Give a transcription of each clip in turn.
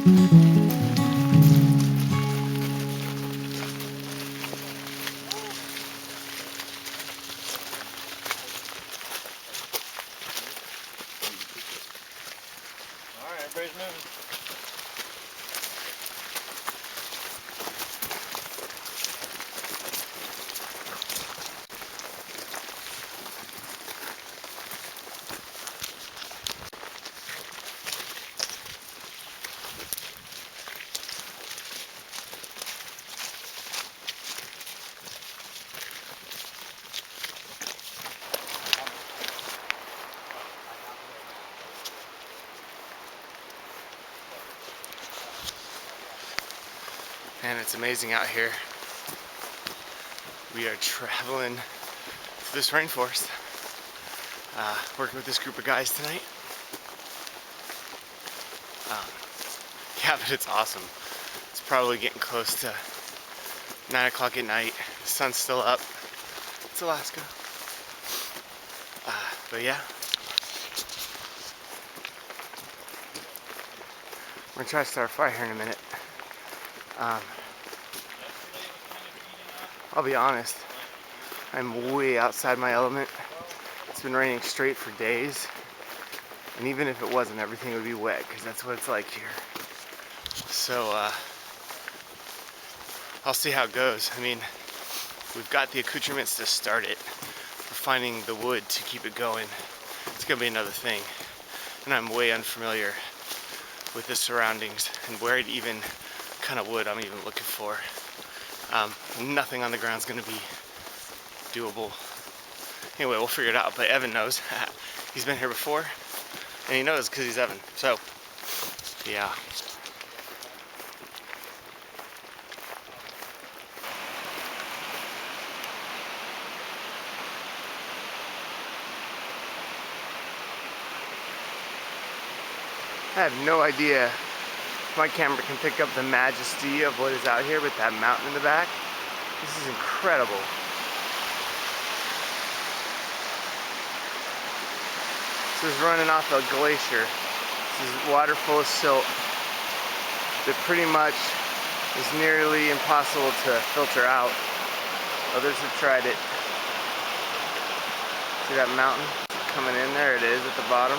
Alright, everybody's moving. Man, it's amazing out here. We are traveling through this rainforest, working with this group of guys tonight. Yeah, but it's awesome. It's probably getting close to 9 o'clock at night. The sun's still up. It's Alaska. But yeah. We're gonna try to start a fire here in a minute. I'll be honest, I'm way outside my element. It's been raining straight for days. And even if it wasn't, everything would be wet because that's what it's like here. So I'll see how it goes. I mean, we've got the accoutrements to start it. We're finding the wood to keep it going. It's gonna be another thing. And I'm way unfamiliar with the surroundings and where it even kind of wood I'm even looking for. Nothing on the ground's gonna be doable. Anyway, we'll figure it out, but Evan knows. He's been here before, and he knows because he's Evan. So, yeah. I have no idea if my camera can pick up the majesty of what is out here with that mountain in the back. This is incredible. This is running off a glacier. This is water full of silt that pretty much is nearly impossible to filter out. Others have tried it. See that mountain coming in there? It is at the bottom.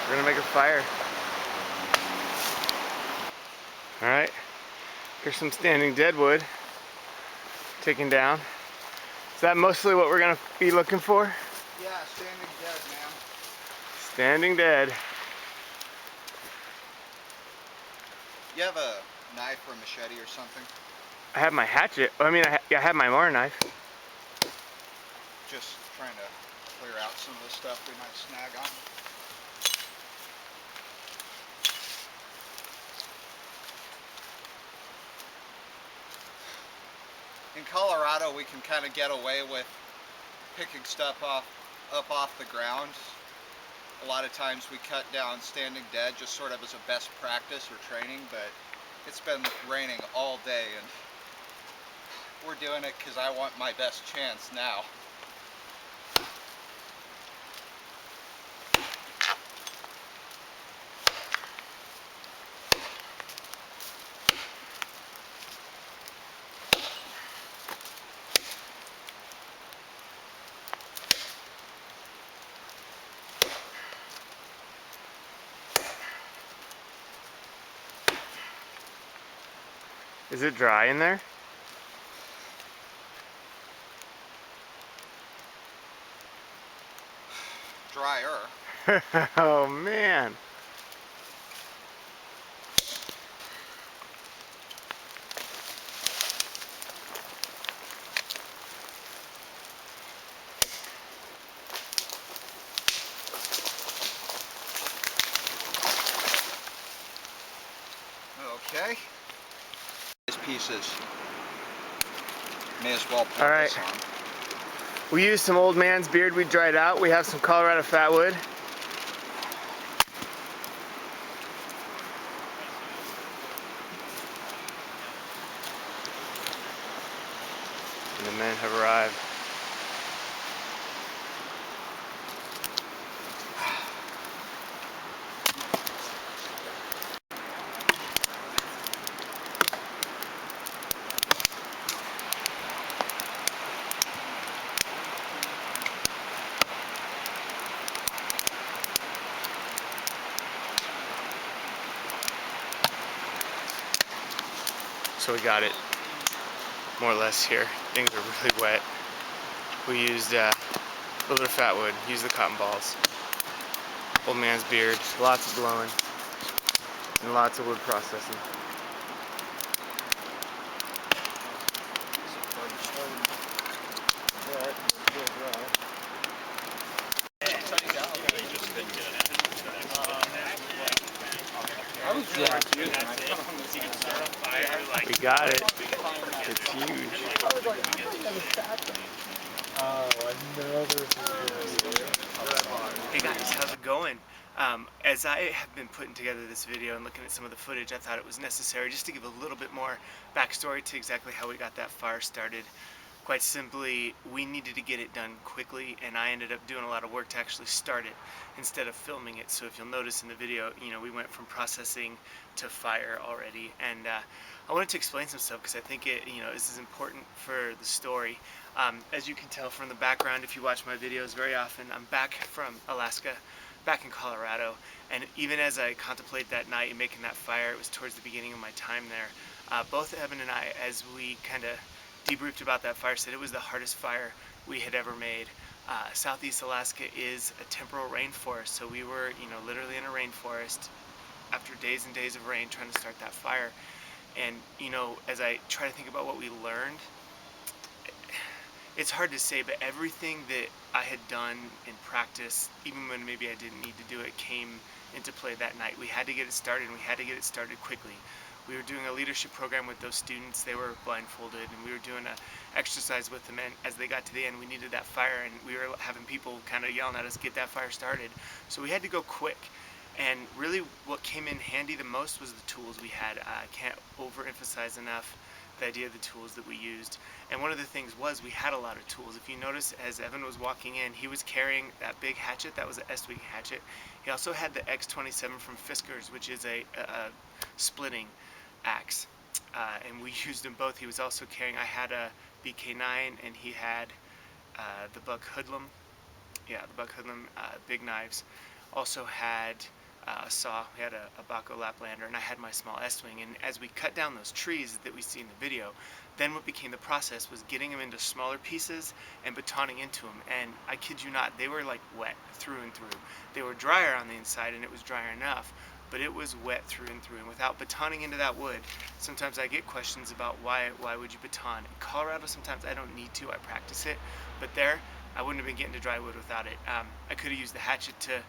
We're gonna make a fire. Alright, here's some standing deadwood taken down. Is that mostly what we're gonna be looking for? Yeah, standing dead, man. Standing dead. You have a knife or a machete or something? I have my hatchet. I mean, I have my Mara knife. Just trying to clear out some of the stuff we might snag on. In Colorado, we can kind of get away with picking stuff up off the ground. A lot of times we cut down standing dead just sort of as a best practice or training, but it's been raining all day and we're doing it because I want my best chance now. Is it dry in there? Drier. Oh man. Okay. These pieces. May as well put All right. this on. We used some old man's beard we dried out. We have some Colorado fatwood. And the men have arrived. So we got it more or less here. Things are really wet. We used a little bit of fat wood, used the cotton balls, old man's beard, lots of blowing, and lots of wood processing. We got it. It's huge. Hey guys, how's it going? As I have been putting together this video and looking at some of the footage, I thought it was necessary just to give a little bit more backstory to exactly how we got that fire started. Quite simply, we needed to get it done quickly, and I ended up doing a lot of work to actually start it instead of filming it. So if you'll notice in the video, we went from processing to fire already, and I wanted to explain some stuff because I think this is important for the story. As you can tell from the background, if you watch my videos very often, I'm back from Alaska, back in Colorado, and even as I contemplate that night and making that fire, it was towards the beginning of my time there. Both Evan and I, as we kind of debriefed about that fire, said it was the hardest fire we had ever made. Southeast Alaska is a temporal rainforest, so we were, literally in a rainforest after days and days of rain trying to start that fire. And, as I try to think about what we learned, it's hard to say, but everything that I had done in practice, even when maybe I didn't need to do it, came into play that night. We had to get it started, and we had to get it started quickly. We were doing a leadership program with those students. They were blindfolded, and we were doing an exercise with them, and as they got to the end, we needed that fire, and we were having people kind of yelling at us, get that fire started. So we had to go quick. And really what came in handy the most was the tools we had. I can't overemphasize enough the idea of the tools that we used. And one of the things was we had a lot of tools. If you notice, as Evan was walking in, he was carrying that big hatchet. That was an S-Wing hatchet. He also had the X27 from Fiskars, which is a splitting axe. And we used them both. He was also carrying, I had a BK9, and he had the Buck Hoodlum. Yeah, the Buck Hoodlum big knives. Also had a saw. We had a Baco Laplander, and I had my small S-Wing. And as we cut down those trees that we see in the video, then what became the process was getting them into smaller pieces and batoning into them. And I kid you not, they were like wet through and through. They were drier on the inside, and it was drier enough, but it was wet through and through. And without batoning into that wood, sometimes I get questions about why would you baton. In Colorado, sometimes I don't need to. I practice it, but there, I wouldn't have been getting to dry wood without it. I could have used the hatchet to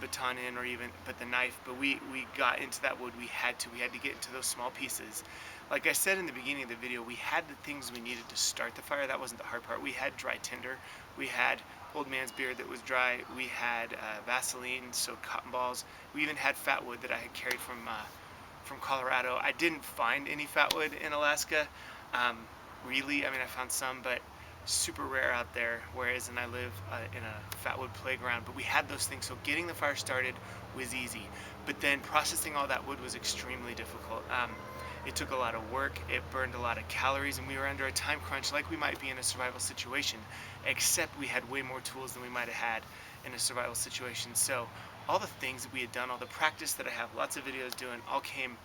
baton in, or even but the knife, but we got into that wood. We had to get into those small pieces. Like I said in the beginning of the video, we had the things we needed to start the fire. That wasn't the hard part. We had dry tinder, we had old man's beard that was dry, we had Vaseline, so cotton balls, we even had fat wood that I had carried from Colorado. I didn't find any fat wood in Alaska, really. I mean, I found some, but super rare out there, whereas I live in a fatwood playground. But we had those things, so getting the fire started was easy, but then processing all that wood was extremely difficult. It took a lot of work, it burned a lot of calories, and we were under a time crunch like we might be in a survival situation, except we had way more tools than we might have had in a survival situation. So all the things that we had done, all the practice that I have lots of videos doing, all came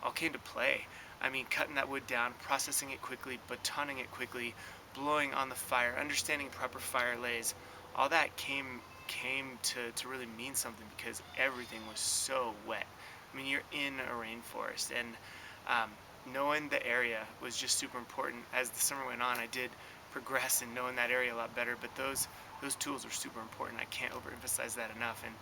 to play. I mean, cutting that wood down, processing it quickly, batoning it quickly, blowing on the fire, understanding proper fire lays, all that came to really mean something, because everything was so wet. I mean, you're in a rainforest, and knowing the area was just super important. As the summer went on, I did progress in knowing that area a lot better, but those tools are super important. I can't overemphasize that enough. And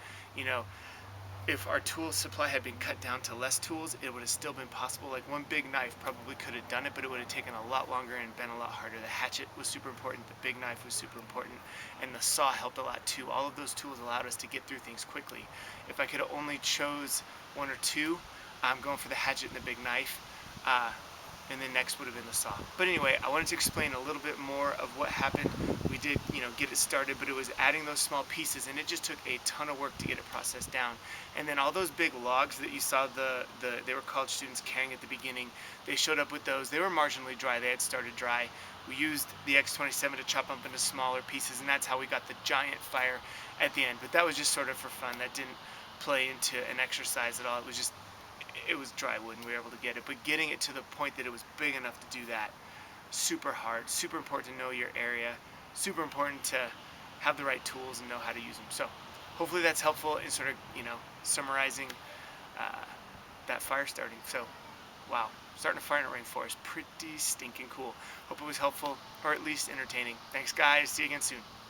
if our tool supply had been cut down to less tools, it would have still been possible. Like, one big knife probably could have done it, but it would have taken a lot longer and been a lot harder. The hatchet was super important, the big knife was super important, and the saw helped a lot too. All of those tools allowed us to get through things quickly. If I could have only chose one or two, I'm going for the hatchet and the big knife, and then next would have been the saw. But anyway, I wanted to explain a little bit more of what happened. We did, get it started, but it was adding those small pieces, and it just took a ton of work to get it processed down. And then all those big logs that you saw they were college students carrying at the beginning, they showed up with those. They were marginally dry. They had started dry. We used the X27 to chop up into smaller pieces, and that's how we got the giant fire at the end. But that was just sort of for fun. That didn't play into an exercise at all. It was just it was dry wood and we were able to get it. But getting it to the point that it was big enough to do that, super hard, super important to know your area, super important to have the right tools and know how to use them. So hopefully that's helpful in sort of, summarizing uh, that fire starting. So, wow, starting a fire in a rainforest, pretty stinking cool. Hope it was helpful or at least entertaining. Thanks, guys. See you again soon.